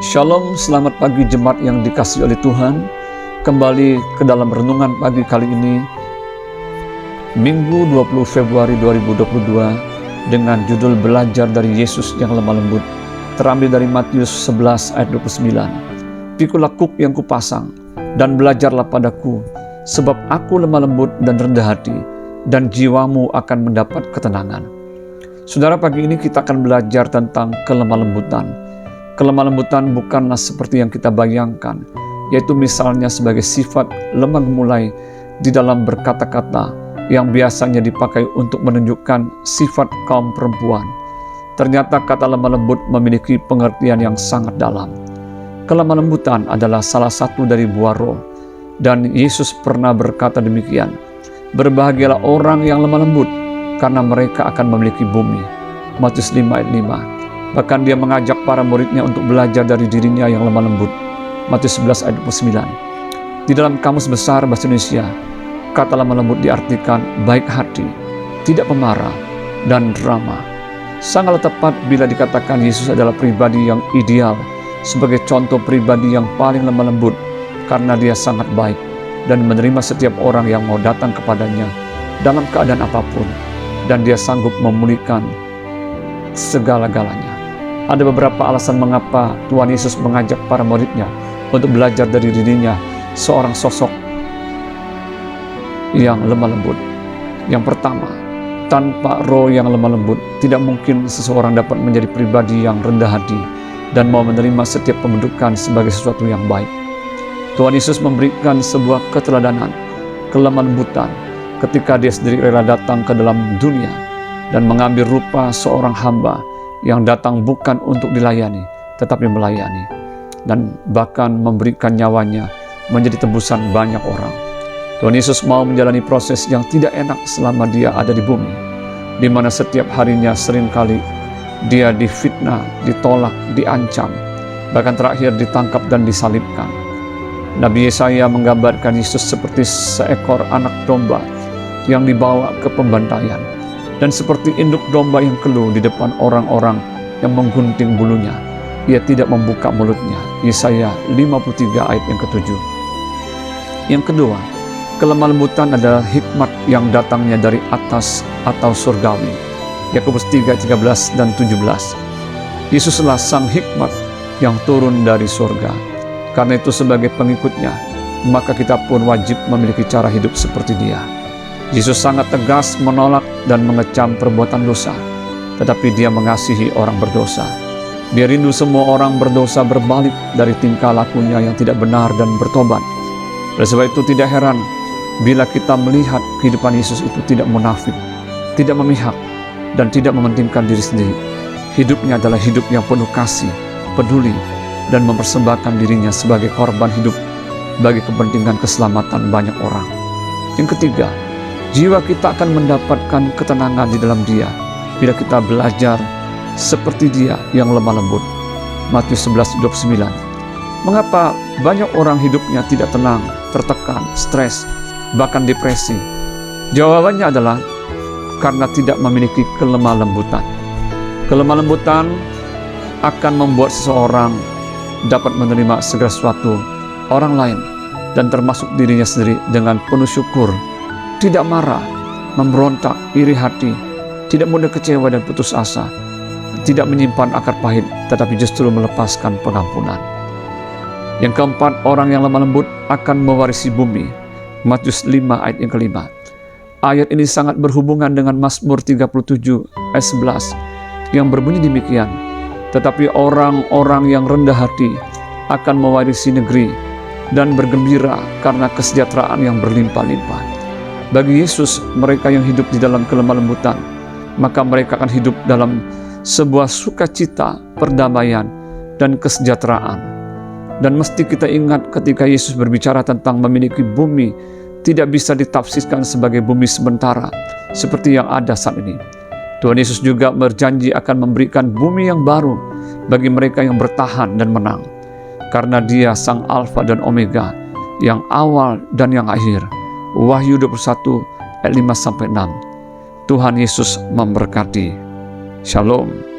Shalom, selamat pagi jemaat yang dikasihi oleh Tuhan. Kembali ke dalam renungan pagi kali ini, Minggu 20 Februari 2022, dengan judul Belajar dari Yesus yang lemah lembut, terambil dari Matius 11 ayat 29. Pikulah kuk yang kupasang, dan belajarlah padaku, sebab aku lemah lembut dan rendah hati, dan jiwamu akan mendapat ketenangan. Saudara, pagi ini kita akan belajar tentang kelemah lembutan. Kelemah lembutan bukanlah seperti yang kita bayangkan, yaitu misalnya sebagai sifat lemah gemulai di dalam berkata-kata yang biasanya dipakai untuk menunjukkan sifat kaum perempuan. Ternyata kata lemah lembut memiliki pengertian yang sangat dalam. Kelemah lembutan adalah salah satu dari buah roh, dan Yesus pernah berkata demikian, "Berbahagialah orang yang lemah lembut, karena mereka akan memiliki bumi." Matius 5 ayat 5. Bahkan dia mengajak para muridnya untuk belajar dari dirinya yang lemah lembut. Matius 11 ayat 29. Di dalam Kamus Besar Bahasa Indonesia, kata lemah lembut diartikan baik hati, tidak pemarah, dan ramah. Sangatlah tepat bila dikatakan Yesus adalah pribadi yang ideal sebagai contoh pribadi yang paling lemah lembut, karena dia sangat baik dan menerima setiap orang yang mau datang kepadanya dalam keadaan apapun, dan dia sanggup memulihkan segala-galanya. Ada beberapa alasan mengapa Tuhan Yesus mengajak para muridnya untuk belajar dari dirinya, seorang sosok yang lemah lembut. Yang pertama, tanpa roh yang lemah lembut, tidak mungkin seseorang dapat menjadi pribadi yang rendah hati dan mau menerima setiap pembentukan sebagai sesuatu yang baik. Tuhan Yesus memberikan sebuah keteladanan, kelemah lembutan, ketika dia sendiri rela datang ke dalam dunia dan mengambil rupa seorang hamba yang datang bukan untuk dilayani, tetapi melayani, dan bahkan memberikan nyawanya menjadi tebusan banyak orang. Tuhan Yesus mau menjalani proses yang tidak enak selama dia ada di bumi, di mana setiap harinya seringkali dia difitnah, ditolak, diancam, bahkan terakhir ditangkap dan disalibkan. Nabi Yesaya menggambarkan Yesus seperti seekor anak domba yang dibawa ke pembantaian, dan seperti induk domba yang keluh di depan orang-orang yang menggunting bulunya, ia tidak membuka mulutnya. Yesaya 53 ayat yang ke-7. Yang kedua, kelemah lembutan adalah hikmat yang datangnya dari atas atau surgawi. Yakobus 3:13 dan 17. Yesuslah sang hikmat yang turun dari surga. Karena itu sebagai pengikutnya, maka kita pun wajib memiliki cara hidup seperti dia. Yesus sangat tegas menolak dan mengecam perbuatan dosa, tetapi dia mengasihi orang berdosa. Dia rindu semua orang berdosa berbalik dari tingkah lakunya yang tidak benar dan bertobat. Oleh sebab itu tidak heran bila kita melihat kehidupan Yesus itu tidak munafik, tidak memihak, dan tidak mementingkan diri sendiri. Hidupnya adalah hidup yang penuh kasih, peduli, dan mempersembahkan dirinya sebagai korban hidup bagi kepentingan keselamatan banyak orang. Yang ketiga, jiwa kita akan mendapatkan ketenangan di dalam dia bila kita belajar seperti dia yang lemah lembut. Matius 11:29. Mengapa banyak orang hidupnya tidak tenang, tertekan, stres, bahkan depresi? Jawabannya adalah karena tidak memiliki kelemah lembutan. Kelemah lembutan akan membuat seseorang dapat menerima segala sesuatu orang lain dan termasuk dirinya sendiri dengan penuh syukur, tidak marah, memberontak, iri hati, tidak mudah kecewa dan putus asa, tidak menyimpan akar pahit, tetapi justru melepaskan pengampunan. Yang keempat, orang yang lemah lembut akan mewarisi bumi. Matius 5 ayat yang ke-5. Ayat ini sangat berhubungan dengan Mazmur 37 ayat 11 yang berbunyi demikian, "Tetapi orang-orang yang rendah hati akan mewarisi negeri dan bergembira karena kesejahteraan yang berlimpah-limpah." Bagi Yesus, mereka yang hidup di dalam kelemah lembutan, maka mereka akan hidup dalam sebuah sukacita, perdamaian, dan kesejahteraan. Dan mesti kita ingat ketika Yesus berbicara tentang memiliki bumi, tidak bisa ditafsirkan sebagai bumi sementara seperti yang ada saat ini. Tuhan Yesus juga berjanji akan memberikan bumi yang baru bagi mereka yang bertahan dan menang. Karena dia sang Alfa dan Omega, yang awal dan yang akhir. Wahyu 21 ayat 5-6. Tuhan Yesus memberkati. Shalom.